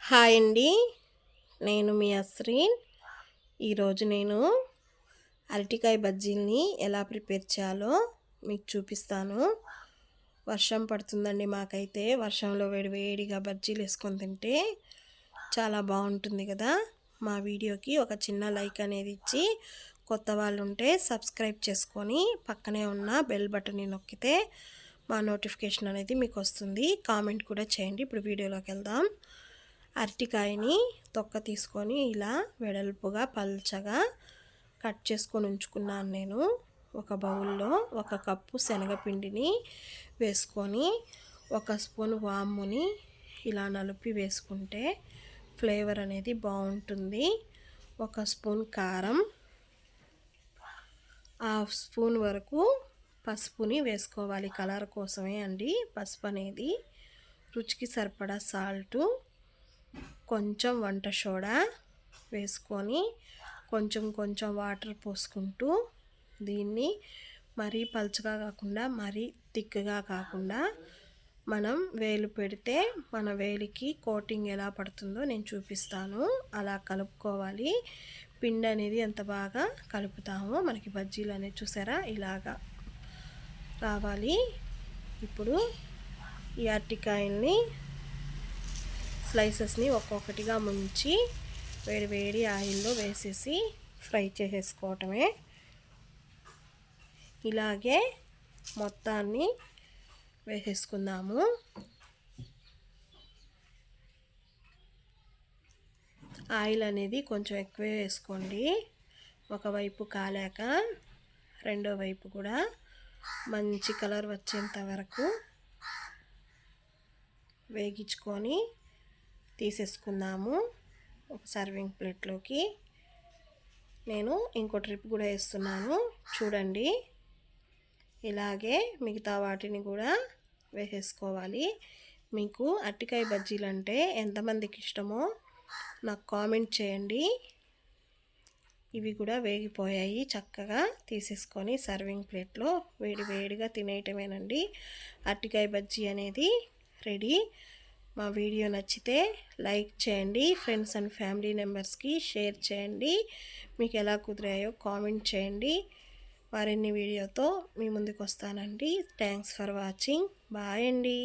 Hi అండి. నేను మీ అస్రీన్. ఈరోజు నేను అరటికాయ బజ్జీల్ని ఎలా ప్రిపేర్ చేయాలో మీకు చూపిస్తాను. వర్షం పడుతుందండి మాకైతే. వర్షంలో వేడివేడిగా బజ్జీలు వేసుకొని తింటే చాలా బాగుంటుంది కదా. మా వీడియోకి ఒక చిన్న లైక్ అనేది ఇచ్చి, కొత్త వాళ్ళు ఉంటే సబ్స్క్రైబ్ చేసుకొని పక్కనే ఉన్న బెల్ బటన్ని నొక్కితే మా నోటిఫికేషన్ అనేది మీకు వస్తుంది. కామెంట్ కూడా చేయండి. ఇప్పుడు వీడియోలోకి వెళ్దాం. అరటికాయని తొక్క తీసుకొని ఇలా వెడల్పుగా పల్చగా కట్ చేసుకొని ఉంచుకున్నాను నేను. ఒక బౌల్లో 1 కప్పు శనగపిండిని వేసుకొని 1 స్పూన్ వాముని ఇలా నలిపి వేసుకుంటే ఫ్లేవర్ అనేది బాగుంటుంది. 1 స్పూన్ కారం, 1/2 స్పూన్ వరకు పసుపుని వేసుకోవాలి. కలర్ కోసమే అండి పసుపు అనేది. రుచికి సరిపడా సాల్టు, కొంచెం వంట సోడా వేసుకొని కొంచెం కొంచెం వాటర్ పోసుకుంటూ దీన్ని మరీ పలుచగా కాకుండా మరీ థిక్గా కాకుండా మనం వేలు పెడితే మన వేలికి కోటింగ్ ఎలా పడుతుందో నేను చూపిస్తాను. అలా కలుపుకోవాలి. పిండి అనేది ఎంత బాగా కలుపుతామో మనకి బజ్జీలు అనేది చూసారా ఇలాగా రావాలి. ఇప్పుడు ఈ అరటికాయల్ని స్లైసెస్ని ఒక్కొక్కటిగా ముంచి వేడి ఆయిల్లో వేసేసి ఫ్రై చేసేసుకోవటమే. ఇలాగే మొత్తాన్ని వేసేసుకుందాము. ఆయిల్ అనేది కొంచెం ఎక్కువే వేసుకోండి. ఒకవైపు కాలాక రెండో వైపు కూడా మంచి కలర్ వచ్చేంత వరకు వేగించుకొని తీసేసుకుందాము ఒక సర్వింగ్ ప్లేట్లోకి. నేను ఇంకో ట్రిప్ కూడా వేస్తున్నాను చూడండి. ఇలాగే మిగతా వాటిని కూడా వేసేసుకోవాలి. మీకు అరటికాయ బజ్జీలు అంటే ఎంతమందికి ఇష్టమో నాకు కామెంట్ చేయండి. ఇవి కూడా వేగిపోయాయి. చక్కగా తీసేసుకొని సర్వింగ్ ప్లేట్లో వేడిగా తినేయటమేనండి. అరటికాయ బజ్జీ అనేది రెడీ. మా వీడియో నచ్చితే లైక్ చేయండి. ఫ్రెండ్స్ అండ్ ఫ్యామిలీ మెంబర్స్కి షేర్ చేయండి. మీకు ఎలా కుదిరాయో కామెంట్ చేయండి. మరిన్ని వీడియోతో మీ ముందుకు వస్తానండి. Thanks for watching. బాయ్ అండి.